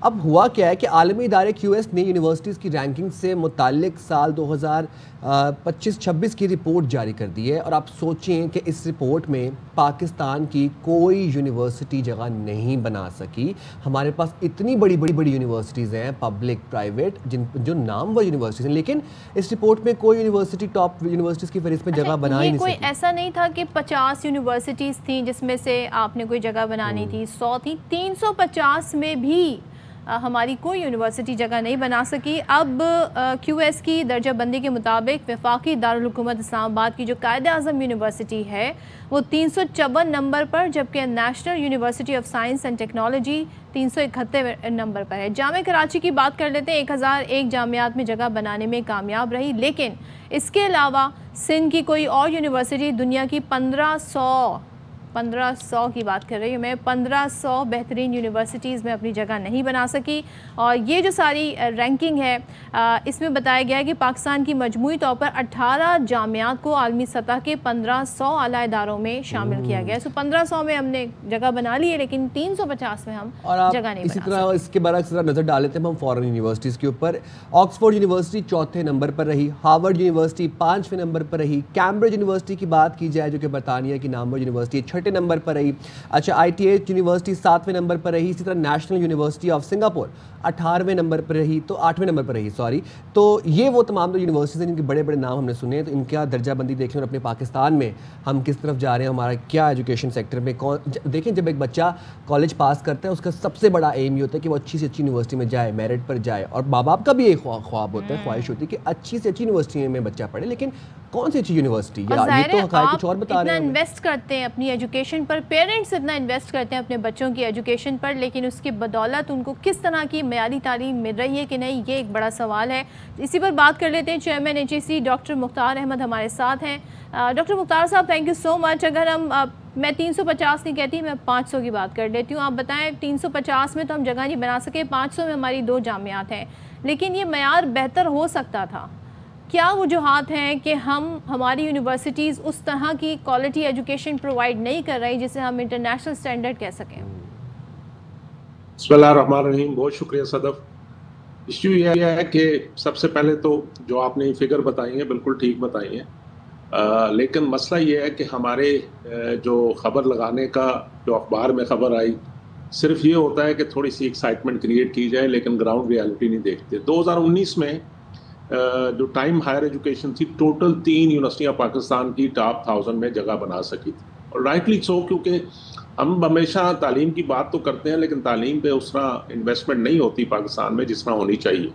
اب ہوا کیا ہے کہ عالمی ادارے کیو ایس نے یونیورسٹیز کی رینکنگ سے متعلق سال 2025-26 کی رپورٹ جاری کر دی ہے، اور آپ سوچیں کہ اس رپورٹ میں پاکستان کی کوئی یونیورسٹی جگہ نہیں بنا سکی۔ ہمارے پاس اتنی بڑی بڑی یونیورسٹیز ہیں، پبلک پرائیویٹ، جو نامور یونیورسٹیز ہیں، لیکن اس رپورٹ میں کوئی یونیورسٹی ٹاپ یونیورسٹیز کی فہرست میں جگہ بنا ہی نہیں سکی۔ کوئی ایسا نہیں تھا کہ 50 یونیورسٹیز تھیں جس میں سے آپ نے کوئی جگہ بنانی تھی، 100 تھی، 350 میں بھی ہماری کوئی یونیورسٹی جگہ نہیں بنا سکی۔ اب کیو ایس کی درجہ بندی کے مطابق وفاقی دارالحکومت اسلام آباد کی جو قائد اعظم یونیورسٹی ہے وہ 354 نمبر پر، جبکہ National University of Science and Technology 371 number پر ہے۔ جامعہ کراچی کی بات کر لیتے ہیں، 1001 جامعات میں جگہ بنانے میں کامیاب رہی، لیکن اس کے علاوہ سندھ کی کوئی اور یونیورسٹی دنیا کی 1500 کی بات کر رہی ہوں میں، 1500 بہترین یونیورسٹیز میں اپنی جگہ نہیں بنا سکی۔ اور یہ جو ساری رینکنگ ہے اس میں بتایا گیا ہے کہ پاکستان کی مجموعی طور پر 18 جامعات کو عالمی سطح کے 1500 اعلیٰ اداروں میں شامل کیا گیا ہے۔ 1500 میں ہم نے جگہ بنا لی ہے، لیکن 350 میں ہم جگہ نہیں بنا اسی طرح اس کے برعکس نظر ڈال لیتے ہیں ہم فورن یونیورسٹیز کے اوپر۔ آکسفورڈ یونیورسٹی 4تھے نمبر پر رہی، ہارورڈ یونیورسٹی 5ویں نمبر پر رہی، کیمبرج یونیورسٹی کی بات کی جائے جو کہ برطانیہ کی نامور یونیورسٹی 6 نمبر پر رہی، اچھا آئی ٹی ایچ یونیورسٹی 7ویں نمبر پر رہی، اسی طرح نیشنل یونیورسٹی آف سنگاپور 18ویں نمبر پر رہی، تو 8ویں نمبر پر رہی تو یہ وہ تمام جو یونیورسٹیز ہیں جن کے بڑے بڑے نام ہم نے سنے ہیں، تو ان کا درجہ بندی دیکھیں اور اپنے پاکستان میں ہم کس طرف جا رہے ہیں، ہمارا کیا ایجوکیشن سیکٹر میں دیکھیں جب ایک بچہ کالج پاس کرتا ہے اس کا سب سے بڑا ایم یہ ہوتا ہے کہ وہ اچھی سے اچھی یونیورسٹی میں جائے، میرٹ پر جائے، اور ماں باپ کا بھی ایک خواب ہوتا ہے، خواہش ہوتی ہے کہ اچھی سے اچھی یونیورسٹی میں بچہ پڑھے، لیکن کون سی اچھی یونیورسٹی؟ یہ تو حقائق کچھ اور بتا رہے ہیں۔ اتنا انویسٹ کرتے ہیں اپنی ایجوکیشن پر، پیرنٹس اتنا انویسٹ کرتے ہیں اپنے بچوں کی ایجوکیشن پر، لیکن اس کی بدولت ان کو کس طرح کی معیاری تعلیم مل رہی ہے کہ نہیں، یہ ایک بڑا سوال ہے۔ اسی پر بات کر لیتے ہیں، chairman H E C doctor مختار احمد ہمارے ساتھ ہیں۔ ڈاکٹر مختار صاحب، تھینک یو سو مچ۔ اگر میں 350 نہیں کہتی، میں 500 کی بات کر لیتی ہوں۔ آپ بتائیں، 350 میں تو ہم جگہ نہیں بنا سکے، 500 میں ہماری 2 جامعات ہیں، لیکن یہ معیار بہتر ہو سکتا تھا۔ کیا وجوہات ہیں کہ ہماری یونیورسٹیز اس طرح کی کوالٹی ایجوکیشن پرووائڈ نہیں کر رہی جسے ہم انٹرنیشنل سٹینڈرڈ کہہ سکیں؟ بسم اللہ الرحمن الرحیم، بہت شکریہ صدف۔ ایشو یہ ہے کہ سب سے پہلے تو جو آپ نے فگر بتائی ہیں بالکل ٹھیک بتائی ہیں، لیکن مسئلہ یہ ہے کہ ہمارے جو خبر لگانے کا جو اخبار میں خبر آئی، صرف یہ ہوتا ہے کہ تھوڑی سی ایکسائٹمنٹ کریٹ کی جائے، لیکن گراؤنڈ ریالٹی نہیں دیکھتے۔ 2019 میں جو ٹائم ہائر ایجوکیشن تھی، ٹوٹل 3 یونیورسٹیاں پاکستان کی ٹاپ 1000 میں جگہ بنا سکی تھی، اور رائٹلی سو، کیونکہ ہم ہمیشہ تعلیم کی بات تو کرتے ہیں لیکن تعلیم پہ اس طرح انویسٹمنٹ نہیں ہوتی پاکستان میں جس طرح ہونی چاہیے۔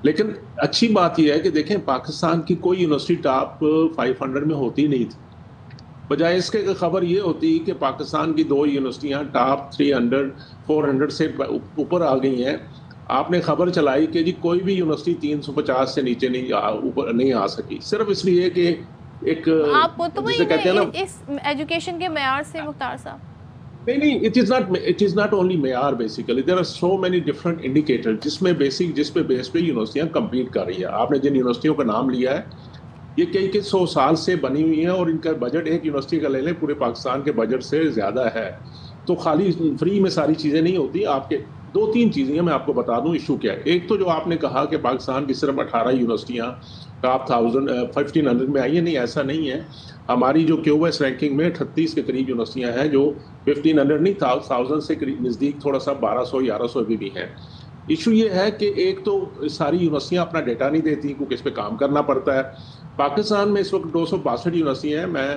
لیکن اچھی بات یہ ہے کہ دیکھیں، پاکستان کی کوئی یونیورسٹی ٹاپ 500 میں ہوتی نہیں تھی، بجائے اس کے خبر یہ ہوتی کہ پاکستان کی 2 یونیورسٹیاں ٹاپ 300 400 سے اوپر آ گئی ہیں۔ آپ نے خبر چلائی کہ جی کوئی بھی یونیورسٹی 350 سے نیچے نہیں آ سکی، صرف اس لیے کہ ایک آپ مطمئن ہیں اس ایجوکیشن کے معیار سے مختار صاحب؟ نہیں، it is not only معیار، basically there are so many different indicators جس پہ بیس پہ یونیورسٹیاں کمپیٹ کر رہی ہیں۔ آپ نے جن یونیورسٹیوں کا نام لیا ہے یہ کئی 100 سال سے بنی ہوئی ہیں، اور ان کا بجٹ ایک یونیورسٹی کا لے لیں پورے پاکستان کے بجٹ سے زیادہ ہے۔ تو خالی فری میں ساری چیزیں نہیں ہوتی۔ آپ کے 2-3 چیزیں میں آپ کو بتا دوں ایشو کیا ہے۔ ایک تو جو آپ نے کہا کہ پاکستان کی صرف 18 یونیورسٹیاں ٹاپ 1500 میں آئی ہیں، نہیں ایسا نہیں ہے۔ ہماری جو کیو ایس رینکنگ میں 38 کے قریب یونیورسٹیاں ہیں جو 1500 نہیں، 1000 سے نزدیک، تھوڑا سا 1200-1100 بھی ہیں۔ ایشو یہ ہے کہ ایک تو ساری یونیورسٹیاں اپنا ڈیٹا نہیں دیتی کیونکہ اس پہ کام کرنا پڑتا ہے۔ پاکستان میں اس وقت 262 یونیورسٹیاں ہیں۔ میں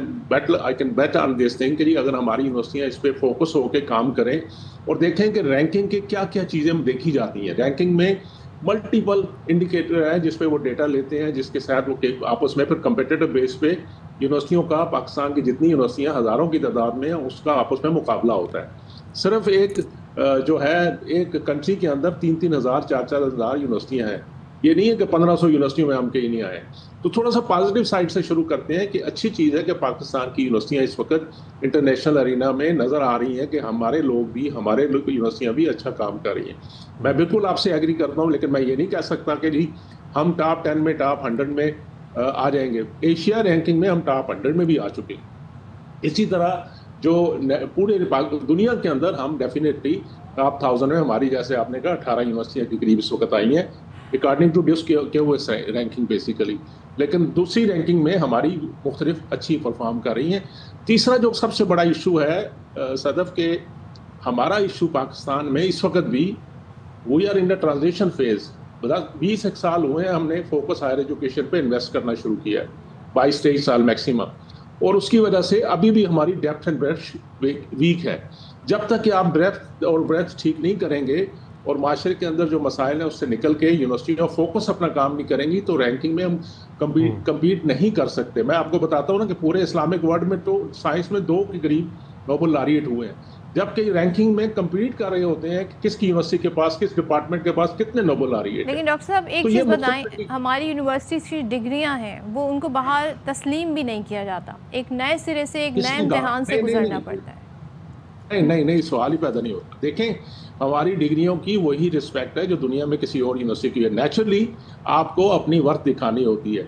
I can bet on this thing کہ اگر ہماری یونیورسٹیاں اس پہ فوکس ہو کے کام کریں اور دیکھیں کہ رینکنگ کے کیا کیا چیزیں دیکھی جاتی ہیں۔ رینکنگ میں ملٹیپل انڈیکیٹر ہے جس پہ وہ ڈیٹا لیتے ہیں، جس کے ساتھ وہ آپس میں پھر کمپیٹیٹو بیس پہ یونیورسٹیوں کا، پاکستان کی جتنی یونیورسٹیاں ہزاروں کی تعداد میں ہیں اس کا آپس میں مقابلہ ہوتا ہے۔ صرف ایک جو ہے ایک کنٹری کے اندر 3-3 ہزار 4-4 ہزار یونیورسٹیاں ہیں، یہ نہیں ہے کہ 1500 یونیورسٹیوں میں ہم کہیں نہیں آئے۔ تو تھوڑا سا پازیٹیو سائڈ سے شروع کرتے ہیں کہ اچھی چیز ہے کہ پاکستان کی یونیورسٹیاں اس وقت انٹرنیشنل ارینا میں نظر آ رہی ہیں کہ ہمارے یونیورسٹیاں بھی اچھا کام کر رہی ہیں۔ میں بالکل آپ سے ایگری کرتا ہوں، لیکن میں یہ نہیں کہہ سکتا کہ جی ہم ٹاپ 10 میں، ٹاپ 100 میں آ جائیں گے۔ ایشیا رینکنگ میں ہم ٹاپ 100 میں بھی آ چکے ہیں۔ اسی طرح جو پورے دنیا کے اندر ہم ڈیفینیٹلی ٹاپ 1000 میں ہماری جیسے آپ نے کہا 18 یونیورسٹیاں کے قریب اس وقت آئی ہیں اکارڈنگ ٹو ڈیوس کے ہوئے رینکنگ بیسیکلی. لیکن دوسری رینکنگ میں ہماری مختلف اچھی پرفارم کر رہی ہیں. تیسرا جو سب سے بڑا ایشو ہے صدف کہ ہمارا ایشو پاکستان میں اس وقت بھی we are in the transition phase. 20 سال ہوئے ہیں ہم نے فوکس ہائر ایجوکیشن پہ انویسٹ کرنا شروع کیا ہے, 22-23 سال میکسیمم, اور اس کی وجہ سے ابھی بھی ہماری ڈیپتھ اینڈ بریتھ ویک ہے. جب تک کہ آپ ڈیپتھ اور بریتھ ٹھیک نہیں کریں گے اور معاشرے کے اندر جو مسائل ہیں اس سے نکل کے یونیورسٹیوں فوکس اپنا کام نہیں کریں گی تو رینکنگ میں ہم کمپیٹ نہیں کر سکتے. میں آپ کو بتاتا ہوں نا کہ پورے اسلامک ورلڈ میں تو سائنس میں 2 کے قریب نوبل لاریٹ ہوئے ہیں, جبکہ رینکنگ میں کمپیٹ کر رہے ہوتے ہیں کہ کس کی یونیورسٹی کے پاس, کس ڈپارٹمنٹ کے پاس کتنے نوبل لاریٹ. لیکن ڈاکٹر صاحب ایک چیز بتائیں, ہماری یونیورسٹیز کی ڈگریاں ہیں وہ ان کو باہر تسلیم بھی نہیں کیا جاتا, ایک نئے سرے سے ایک نئے امتحان سے گزرنا پڑتا ہے. نہیں سوال ہی پیدا نہیں ہوتا. دیکھیں ہماری ڈگریوں کی وہی رسپیکٹ ہے جو دنیا میں کسی اور یونیورسٹی کی ہے. نیچرلی آپ کو اپنی ورتھ دکھانی ہوتی ہے.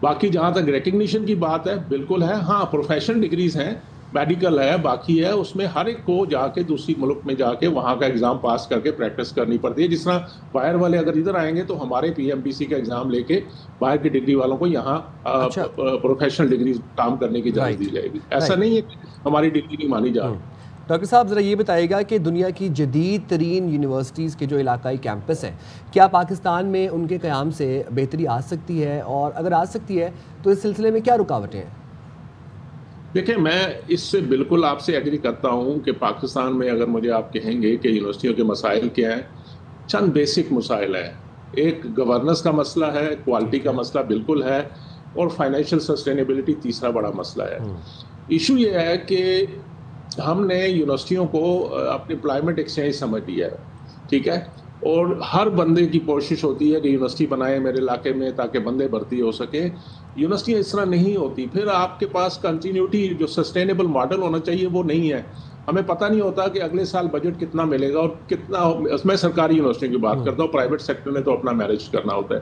باقی جہاں تک ریکگنیشن کی بات ہے بالکل ہے, ہاں پروفیشنل ڈگریز ہیں, میڈیکل ہے, باقی ہے, اس میں ہر ایک کو جا کے دوسری ملک میں جا کے وہاں کا ایگزام پاس کر کے پریکٹس کرنی پڑتی ہے. جس طرح باہر والے اگر ادھر آئیں گے تو ہمارے PMDC کا ایگزام لے کے باہر کی ڈگری والوں کو یہاں پروفیشنل ڈگری کام کرنے کی اجازت دی جائے گی. ایسا نہیں ہے کہ ہماری ڈگری نہیں مانی جا رہی. ڈاکٹر صاحب ذرا یہ بتائیے گا کہ دنیا کی جدید ترین یونیورسٹیز کے جو علاقائی کیمپس ہیں کیا پاکستان میں ان کے قیام سے بہتری آ سکتی ہے, اور اگر آ سکتی ہے تو اس سلسلے میں کیا رکاوٹیں ہیں؟ دیکھیں میں اس سے بالکل آپ سے ایگری کرتا ہوں کہ پاکستان میں اگر مجھے آپ کہیں گے کہ یونیورسٹیوں کے مسائل کیا ہیں, چند بیسک مسائل ہیں. ایک گورننس کا مسئلہ ہے, کوالٹی کا مسئلہ بالکل ہے, اور فائنینشیل سسٹینیبلٹی تیسرا بڑا مسئلہ ہے. ایشو یہ ہے کہ ہم نے یونیورسٹیوں کو اپنی امپلائمنٹ ایکسچینج سمجھ لیا ہے, ٹھیک ہے, اور ہر بندے کی کوشش ہوتی ہے کہ یونیورسٹی بنائے میرے علاقے میں تاکہ بندے بھرتی ہو سکیں. یونیورسٹیاں اس طرح نہیں ہوتی. پھر آپ کے پاس کنٹینیوٹی جو سسٹینیبل ماڈل ہونا چاہیے وہ نہیں ہے. ہمیں پتہ نہیں ہوتا کہ اگلے سال بجٹ کتنا ملے گا اور کتنا. میں سرکاری یونیورسٹیوں کی بات کرتا ہوں, پرائیویٹ سیکٹر نے تو اپنا مینیج کرنا ہوتا ہے.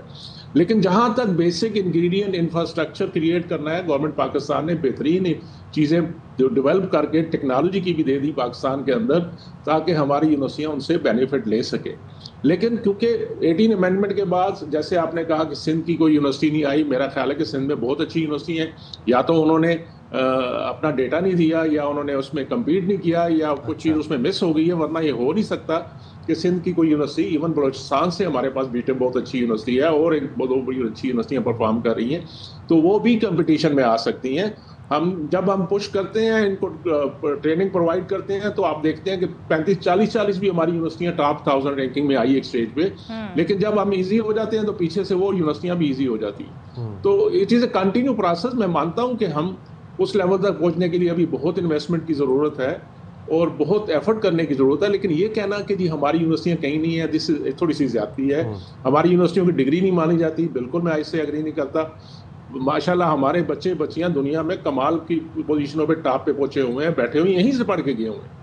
لیکن جہاں تک بیسک انگریڈینٹ انفراسٹرکچر کریٹ کرنا ہے, گورنمنٹ پاکستان نے بہترین چیزیں ڈیولپ کر کے ٹیکنالوجی کی بھی دے دی پاکستان کے اندر تاکہ ہماری یونیورسٹیاں ان سے بینیفٹ لے سکیں. لیکن کیونکہ 18 امینڈمنٹ کے بعد جیسے آپ نے کہا کہ سندھ کی کوئی یونیورسٹی نہیں آئی, میرا خیال ہے کہ سندھ میں بہت اچھی یونیورسٹی ہیں, یا تو انہوں نے اپنا ڈیٹا نہیں دیا یا انہوں نے اس میں کمپیٹ نہیں کیا یا کچھ چیز اس میں مس ہو گئی ہے, ورنہ یہ ہو نہیں سکتا کہ سندھ کی کوئی یونیورسٹی, ایون بلوچستان سے ہمارے پاس بیٹے بہت اچھی یونیورسٹی ہے اور ایک بہت بڑی اچھی یونیورسٹیاں پرفارم کر رہی ہیں, تو وہ بھی کمپٹیشن میں آ سکتی ہیں. جب ہم پش کرتے ہیں ان کو ٹریننگ پرووائڈ کرتے ہیں تو آپ دیکھتے ہیں کہ 35-40 بھی ہماری یونیورسٹیاں ٹاپ 1000 رینکنگ میں آئی ایک اسٹیج پہ, لیکن جب ہم ایزی ہو جاتے ہیں تو پیچھے سے وہ یونیورسٹیاں بھی ایزی ہو جاتی ہیں. تو it is a continue process. میں مانتا ہوں کہ ہم اس لیول تک پہنچنے کے لیے ابھی بہت انویسٹمنٹ کی ضرورت ہے اور بہت ایفرٹ کرنے کی ضرورت ہے. لیکن یہ کہنا کہ جی ہماری یونیورسٹیاں کہیں نہیں ہیں, جس تھوڑی سی زیادتی ہے. ہماری یونیورسٹیوں کی ڈگری نہیں مانی جاتی, بالکل میں اس سے ایگری نہیں کرتا. ماشاءاللہ ہمارے بچے بچیاں دنیا میں کمال کی پوزیشنوں پہ ٹاپ پہ پہنچے ہوئے ہیں, بیٹھے ہوئے یہیں سے پڑھ کے گئے ہوئے ہیں,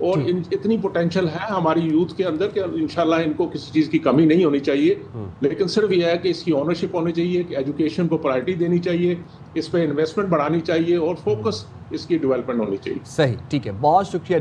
اور اتنی پوٹینشیل ہے ہماری یوتھ کے اندر کہ انشاءاللہ ان کو کسی چیز کی کمی نہیں ہونی چاہیے. لیکن صرف یہ ہے کہ اس کی اونرشپ ہونی چاہیے, کہ ایجوکیشن کو پرائرٹی دینی چاہیے, اس پہ انویسٹمنٹ بڑھانی چاہیے اور فوکس اس کی ڈیولپمنٹ ہونی چاہیے. صحیح, ٹھیک ہے, بہت شکریہ.